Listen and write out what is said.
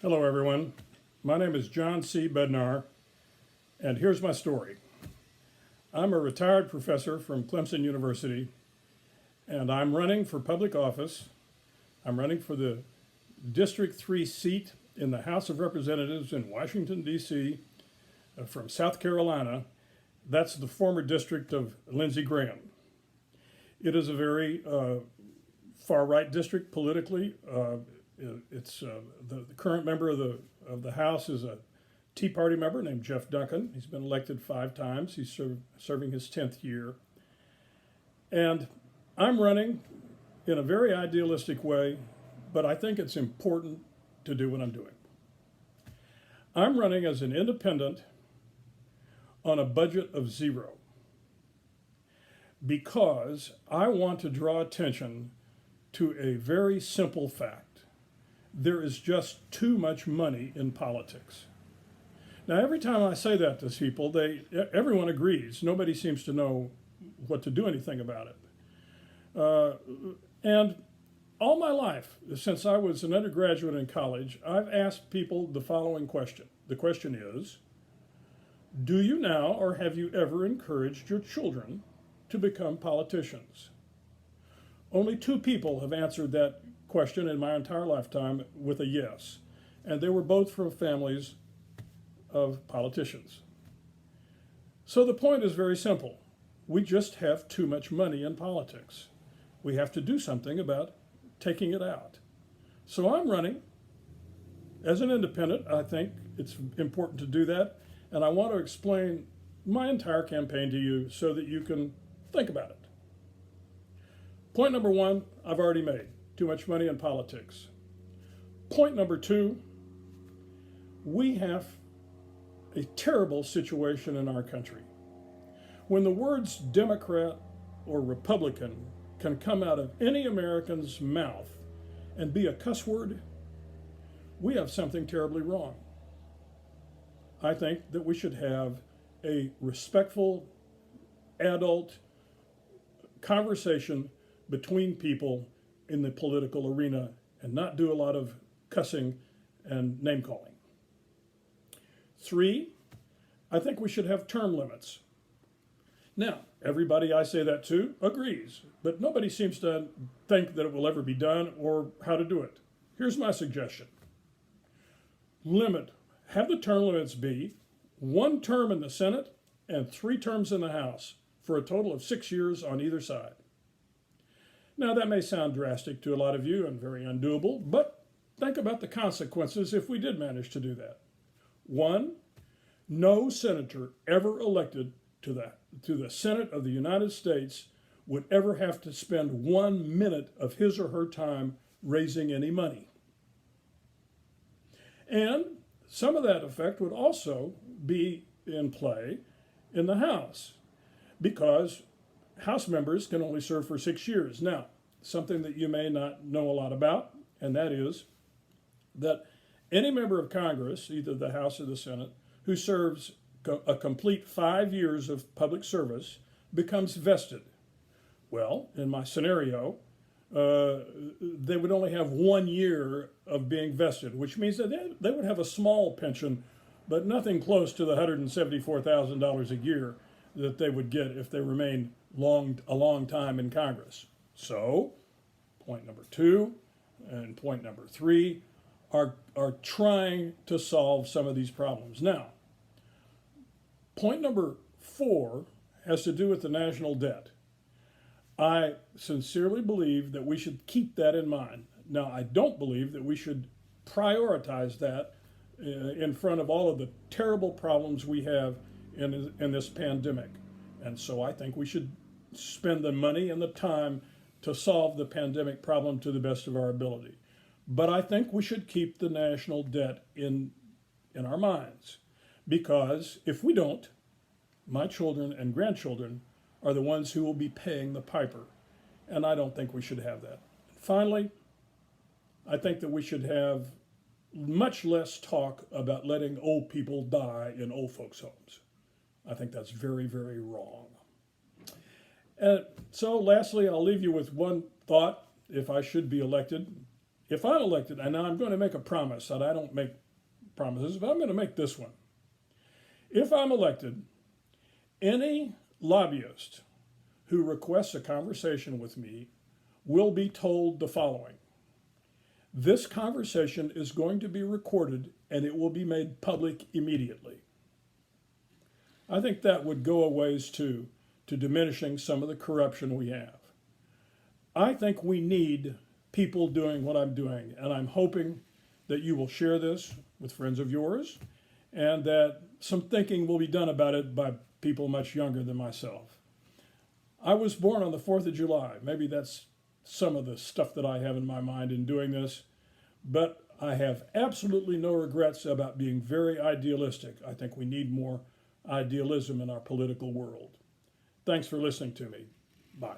Hello, everyone. My name is John C. Bednar, and here's my story. I'm a retired professor from Clemson University, and I'm running for public office. I'm running for the District 3 seat in the House of Representatives in Washington, D.C., from South Carolina. That's the former district of Lindsay. It is a very far-right district politically. The current member of the House is a Tea Party member named Jeff Duncan. He's been elected 5 times. He's serving his 10th year. And I'm running in a very idealistic way, but I think it's important to do what I'm doing. I'm running as an independent on a budget of 0 because I want to draw attention to a very simple fact. There is just too much money in politics. Now, every time I say that to people, everyone agrees. Nobody seems to know what to do anything about it. And all my life, since I was an undergraduate in college, I've asked people the following question. The question is, do you now or have you ever encouraged your children to become politicians? Only 2 people have answered that question in my entire lifetime with a yes, and they were both from families of politicians. So the point is very simple. We just have too much money in politics. We have to do something about taking it out. So I'm running as an independent. I think it's important to do that, and I want to explain my entire campaign to you so that you can think about it. Point number 1, I've already made. Too much money in politics. Point number 2, we have a terrible situation in our country. When the words Democrat or Republican can come out of any American's mouth and be a cuss word, we have something terribly wrong. I think that we should have a respectful, adult conversation between people in the political arena and not do a lot of cussing and name calling. 3, I think we should have term limits. Now, everybody I say that to agrees, but nobody seems to think that it will ever be done or how to do it. Here's my suggestion. Have the term limits be 1 term in the Senate and 3 terms in the House for a total of 6 years on either side. Now, that may sound drastic to a lot of you and very undoable, but think about the consequences if we did manage to do that. 1, no senator ever elected to the Senate of the United States would ever have to spend 1 minute of his or her time raising any money. And some of that effect would also be in play in the House, because House members can only serve for 6 years. Now, something that you may not know a lot about, and that is that any member of Congress, either the House or the Senate, who serves a complete 5 years of public service becomes vested. Well, in my scenario, they would only have 1 year of being vested, which means that they would have a small pension, but nothing close to the $174,000 a year that they would get if they remained a long time in Congress. So, point number 2 and point number 3 are trying to solve some of these problems. Now, point number 4 has to do with the national debt. I sincerely believe that we should keep that in mind. Now, I don't believe that we should prioritize that in front of all of the terrible problems we have in this pandemic. And so I think we should spend the money and the time to solve the pandemic problem to the best of our ability. But I think we should keep the national debt in our minds, because if we don't, my children and grandchildren are the ones who will be paying the piper, and I don't think we should have that. Finally, I think that we should have much less talk about letting old people die in old folks' homes. I think that's very, very wrong. And so lastly, I'll leave you with one thought. If I should be elected If I'm elected, and now I'm going to make a promise that I don't make promises, but I'm going to make this one. If I'm elected, any lobbyist who requests a conversation with me will be told the following. This conversation is going to be recorded and it will be made public immediately. I think that would go a ways too to diminishing some of the corruption we have. I think we need people doing what I'm doing, and I'm hoping that you will share this with friends of yours and that some thinking will be done about it by people much younger than myself. I was born on the 4th of July. Maybe that's some of the stuff that I have in my mind in doing this, but I have absolutely no regrets about being very idealistic. I think we need more idealism in our political world. Thanks for listening to me. Bye.